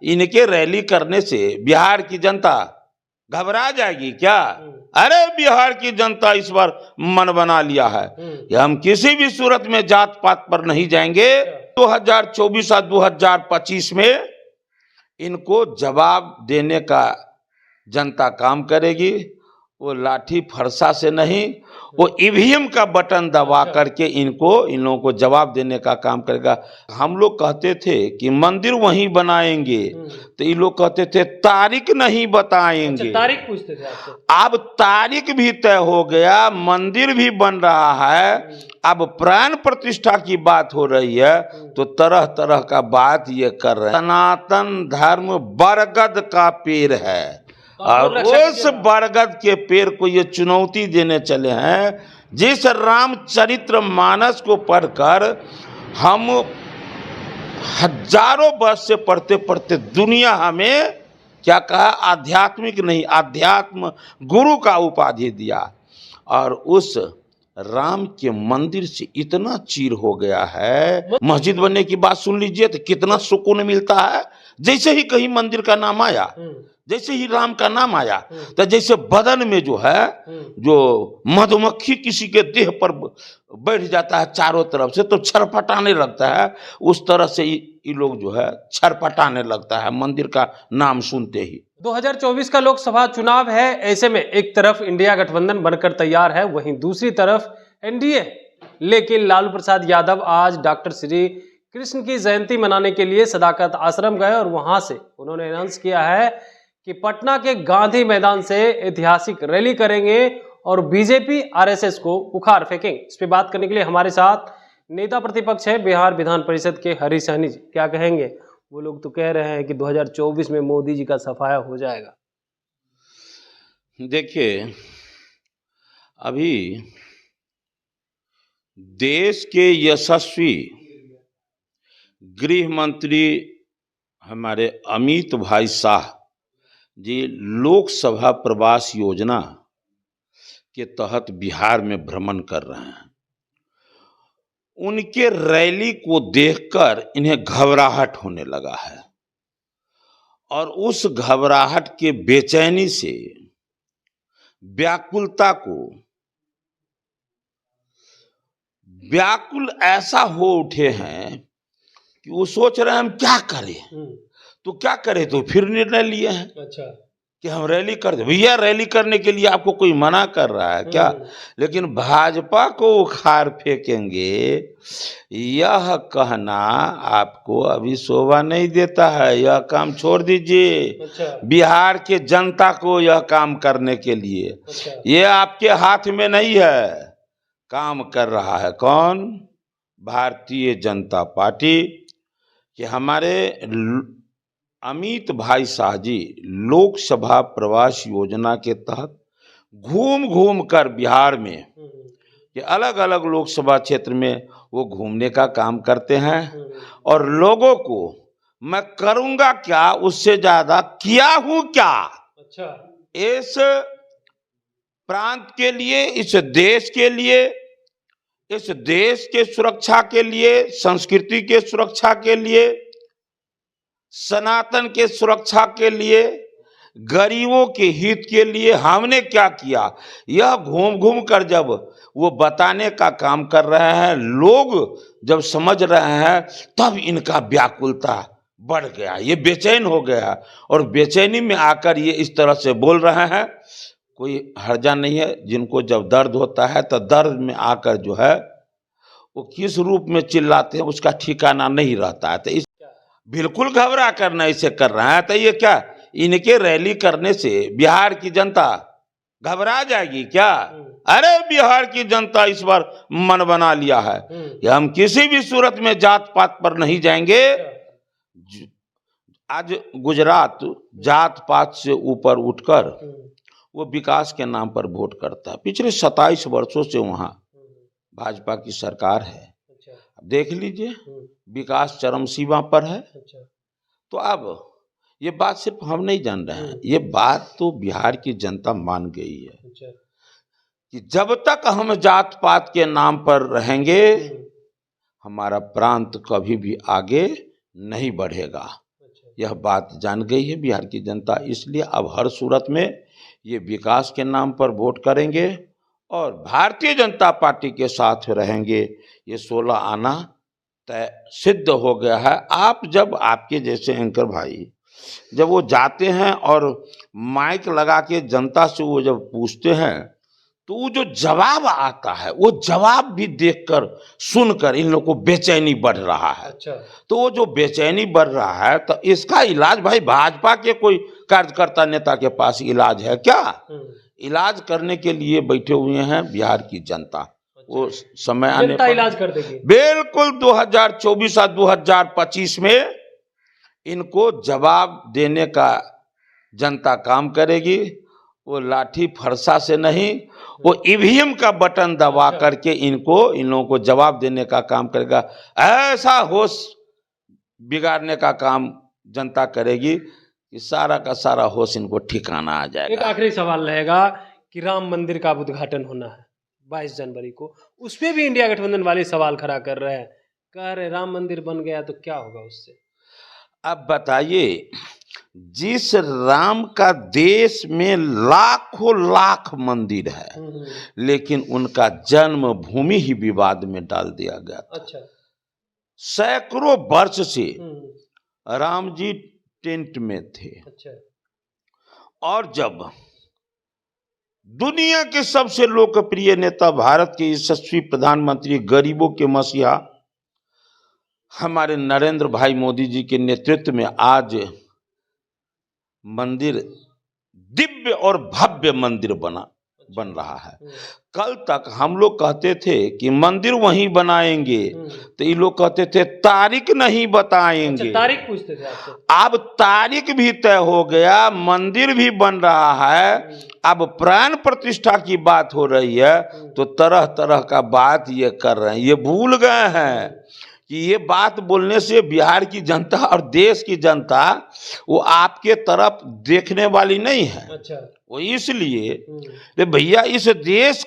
इनके रैली करने से बिहार की जनता घबरा जाएगी क्या? अरे बिहार की जनता इस बार मन बना लिया है कि हम किसी भी सूरत में जात पात पर नहीं जाएंगे। 2024 और 2025 में इनको जवाब देने का जनता काम करेगी। वो लाठी फरसा से नहीं, वो ईवीएम का बटन दबा करके इन लोगों को जवाब देने का काम करेगा। हम लोग कहते थे कि मंदिर वहीं बनाएंगे, तो ये लोग कहते थे तारीख नहीं बताएंगे। अच्छा, तारीख पूछते थे आपसे। अब तारीख भी तय हो गया, मंदिर भी बन रहा है, अब प्राण प्रतिष्ठा की बात हो रही है, तो तरह तरह का बात ये कर रहे हैं। सनातन धर्म बरगद का पेड़ है और उस बरगद के पेड़ को ये चुनौती देने चले हैं। जिस रामचरित्र मानस को पढ़कर हम हजारों वर्ष से पढ़ते पढ़ते दुनिया हमें क्या कहा, आध्यात्मिक नहीं आध्यात्म गुरु का उपाधि दिया, और उस राम के मंदिर से इतना चीर हो गया है। मस्जिद बनने की बात सुन लीजिए तो कितना सुकून मिलता है। जैसे ही कहीं मंदिर का नाम आया, जैसे ही राम का नाम आया, तो जैसे बदन में जो है जो मधुमक्खी किसी के देह पर बैठ जाता है चारों तरफ से, तो छरपटाने लगता है, उस तरह से ये लोग जो है छरपटाने लगता है मंदिर का नाम सुनते ही। 2024 का लोकसभा चुनाव है, ऐसे में एक तरफ इंडिया गठबंधन बनकर तैयार है, वहीं दूसरी तरफ एनडीए। लेकिन लालू प्रसाद यादव आज डॉक्टर श्री कृष्ण की जयंती मनाने के लिए सदाकत आश्रम गए और वहां से उन्होंने अनाउंस किया है कि पटना के गांधी मैदान से ऐतिहासिक रैली करेंगे और बीजेपी आरएसएस को उखाड़ फेंकेंगे। इस पे बात करने के लिए हमारे साथ नेता प्रतिपक्ष है बिहार विधान परिषद के हरीश सहनी जी। क्या कहेंगे? वो लोग तो कह रहे हैं कि 2024 में मोदी जी का सफाया हो जाएगा। देखिए, अभी देश के यशस्वी गृह मंत्री हमारे अमित भाई शाह जी लोकसभा प्रवास योजना के तहत बिहार में भ्रमण कर रहे हैं। उनके रैली को देखकर इन्हें घबराहट होने लगा है, और उस घबराहट के बेचैनी से व्याकुल ऐसा हो उठे हैं कि वो सोच रहे हैं हम क्या करें। तो क्या करें, तो फिर निर्णय लिए हैं अच्छा कि हम रैली कर दे। भैया रैली करने के लिए आपको कोई मना कर रहा है क्या? लेकिन भाजपा को उखाड़ फेंकेंगे यह कहना आपको अभी शोभा नहीं देता है। यह काम छोड़ दीजिए। अच्छा। बिहार के जनता को यह काम करने के लिए अच्छा। ये आपके हाथ में नहीं है। काम कर रहा है कौन? भारतीय जनता पार्टी कि हमारे अमित भाई शाह जी लोकसभा प्रवास योजना के तहत घूम घूम कर बिहार में कि अलग अलग लोकसभा क्षेत्र में वो घूमने का काम करते हैं, और लोगों को मैं करूंगा क्या उससे ज्यादा किया हूं क्या। अच्छा। इस प्रांत के लिए, इस देश के लिए, इस देश के सुरक्षा के लिए, संस्कृति के सुरक्षा के लिए, सनातन के सुरक्षा के लिए, गरीबों के हित के लिए हमने क्या किया, यह घूम घूम कर जब वो बताने का काम कर रहे हैं, लोग जब समझ रहे हैं, तब इनका व्याकुलता बढ़ गया, ये बेचैन हो गया, और बेचैनी में आकर ये इस तरह से बोल रहे हैं। कोई हर्जा नहीं है, जिनको जब दर्द होता है तो दर्द में आकर जो है वो किस रूप में चिल्लाते हैं उसका ठिकाना नहीं रहता है। तो इस बिल्कुल घबरा कर नहीं से कर रहा है। तो ये क्या, इनके रैली करने से बिहार की जनता घबरा जाएगी क्या? अरे बिहार की जनता इस बार मन बना लिया है कि हम किसी भी सूरत में जात पात पर नहीं जाएंगे। आज गुजरात जात पात से ऊपर उठकर वो विकास के नाम पर वोट करता है। पिछले 27 वर्षों से वहां भाजपा की सरकार है। देख लीजिए, विकास चरम सीमा पर है। तो अब ये बात सिर्फ हम नहीं जान रहे हैं, ये बात तो बिहार की जनता मान गई है कि जब तक हम जात पात के नाम पर रहेंगे हमारा प्रांत कभी भी आगे नहीं बढ़ेगा। यह बात जान गई है बिहार की जनता, इसलिए अब हर सूरत में ये विकास के नाम पर वोट करेंगे और भारतीय जनता पार्टी के साथ रहेंगे। ये 16 आना तय सिद्ध हो गया है। आप जब आपके जैसे एंकर भाई जब वो जाते हैं और माइक लगा के जनता से वो जब पूछते हैं तो वो जो जवाब आता है वो जवाब भी देखकर सुनकर इन लोगों को बेचैनी बढ़ रहा है। अच्छा, तो वो जो बेचैनी बढ़ रहा है तो इसका इलाज भाई भाजपा के कोई कार्यकर्ता नेता के पास इलाज है क्या? इलाज करने के लिए बैठे हुए हैं बिहार की जनता। वो समय आने जनता पर इलाज कर देगी। बिल्कुल 2024 और 2025 में इनको जवाब देने का जनता काम करेगी। वो लाठी फरसा से नहीं, वो ईवीएम का बटन दबा करके इन लोगों को जवाब देने का काम करेगा। ऐसा होश बिगाड़ने का काम जनता करेगी कि सारा का सारा होश इनको ठिकाना आ एक जाएगा। आखिरी सवाल रहेगा कि राम मंदिर का उद्घाटन होना है 22 जनवरी को, उस पे भी इंडिया गठबंधन वाले सवाल खड़ा कर रहे हैं, कह रहे राम मंदिर बन गया तो क्या होगा उससे? अब बताइए, जिस राम का देश में लाखों लाख मंदिर है लेकिन उनका जन्म भूमि ही विवाद में डाल दिया गया था। अच्छा, सैकड़ों वर्ष से राम जी टेंट में थे। अच्छा, और जब दुनिया के सबसे लोकप्रिय नेता, भारत के यशस्वी प्रधानमंत्री, गरीबों के मसीहा हमारे नरेंद्र भाई मोदी जी के नेतृत्व में आज मंदिर, दिव्य और भव्य मंदिर बन रहा है। कल तक हम लोग कहते थे कि मंदिर वहीं बनाएंगे तो ये लोग कहते थे तारीख नहीं बताएंगे। अच्छा, तारीख पूछते थे आपसे। अब तारीख भी तय हो गया, मंदिर भी बन रहा है, अब प्राण प्रतिष्ठा की बात हो रही है तो तरह तरह का बात ये कर रहे हैं। ये भूल गए हैं कि ये बात बोलने से बिहार की जनता और देश की जनता वो आपके तरफ देखने वाली नहीं है। अच्छा, वो इसलिए भैया इस देश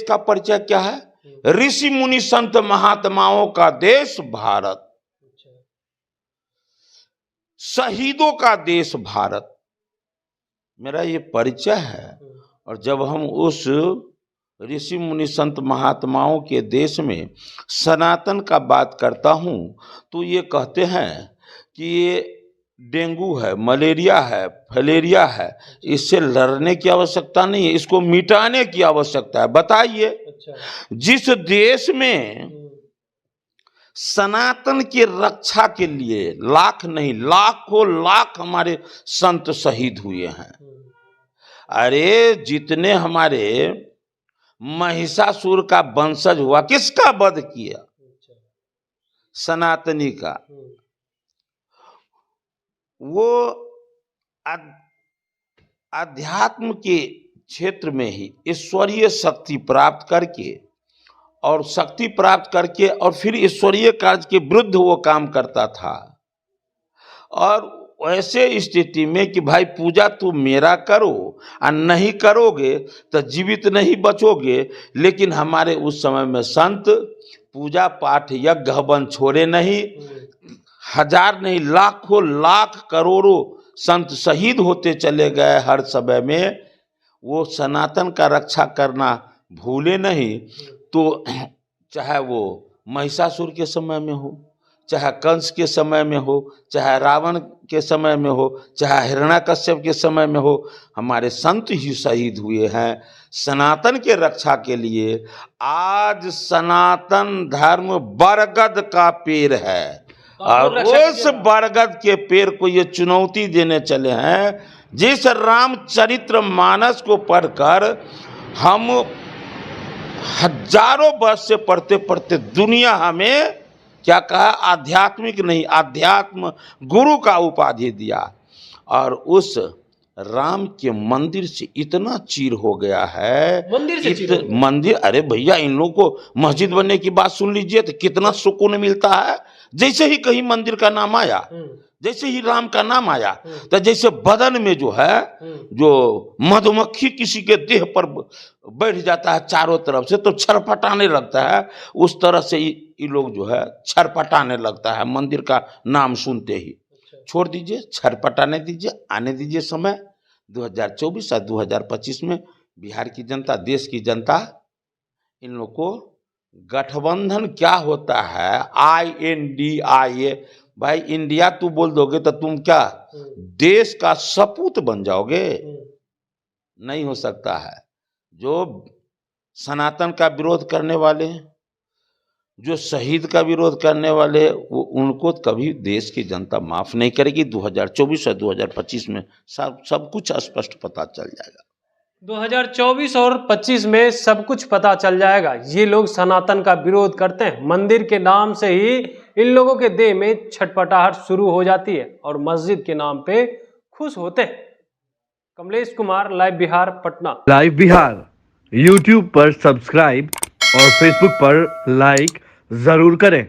का परिचय क्या है? ऋषि मुनि संत महात्माओं का देश भारत, शहीदों का देश भारत, मेरा ये परिचय है। और जब हम उस ऋषि मुनि संत महात्माओं के देश में सनातन का बात करता हूं तो ये कहते हैं कि ये डेंगू है, मलेरिया है, फलेरिया है, इससे लड़ने की आवश्यकता नहीं है, इसको मिटाने की आवश्यकता है। बताइए, जिस देश में सनातन की रक्षा के लिए लाख नहीं लाखों लाख हमारे संत शहीद हुए हैं। अरे जितने हमारे महिषासुर का वंशज हुआ, किसका वध किया? सनातनी का। वो अध्यात्म के क्षेत्र में ही ईश्वरीय शक्ति प्राप्त करके और फिर ईश्वरीय कार्य के विरुद्ध वो काम करता था। और ऐसे स्थिति में कि भाई पूजा तुम मेरा करो और नहीं करोगे तो जीवित नहीं बचोगे। लेकिन हमारे उस समय में संत पूजा पाठ यज्ञ हवन छोड़े नहीं, हजार नहीं लाखों लाख करोड़ों संत शहीद होते चले गए। हर समय में वो सनातन का रक्षा करना भूले नहीं। तो चाहे वो महिषासुर के समय में हो, चाहे कंस के समय में हो, चाहे रावण के समय में हो, चाहे हिरण्याकश्यप के समय में हो, हमारे संत ही शहीद हुए हैं सनातन के रक्षा के लिए। आज सनातन धर्म बरगद का पेड़ है और उस बरगद के पेड़ को ये चुनौती देने चले हैं। जिस रामचरित्र मानस को पढ़कर हम हजारों वर्ष से पढ़ते पढ़ते दुनिया हमें क्या कहा? आध्यात्मिक नहीं, अध्यात्म गुरु का उपाधि दिया। और उस राम के मंदिर से इतना चीर हो गया है, मंदिर। अरे भैया, इन लोगों को मस्जिद बनने की बात सुन लीजिए तो कितना सुकून मिलता है। जैसे ही कहीं मंदिर का नाम आया जैसे ही राम का नाम आया तो जैसे बदन में जो है जो मधुमक्खी किसी के देह पर बैठ जाता है चारों तरफ से तो छरपटाने लगता है, उस तरह से ये लोग जो है छरपटाने लगता है मंदिर का नाम सुनते ही। छोड़ दीजिए, छरपटाने दीजिए, आने दीजिए समय 2024 और 2025 में बिहार की जनता, देश की जनता इन लोग को गठबंधन क्या होता है, INDIA, भाई इंडिया तू बोल दोगे तो तुम क्या देश का सपूत बन जाओगे? नहीं हो सकता है। जो सनातन का विरोध करने वाले, जो शहीद का विरोध करने वाले, वो उनको कभी देश की जनता माफ नहीं करेगी। 2024 और 2025 में सब कुछ स्पष्ट पता चल जाएगा। 2024 और 25 में सब कुछ पता चल जाएगा। ये लोग सनातन का विरोध करते हैं, मंदिर के नाम से ही इन लोगों के देह में छटपटाहट शुरू हो जाती है और मस्जिद के नाम पे खुश होते हैं। Kamlesh Kumar, live Bihar, Patna. Live Bihar YouTube पर सब्सक्राइब और Facebook पर लाइक जरूर करें।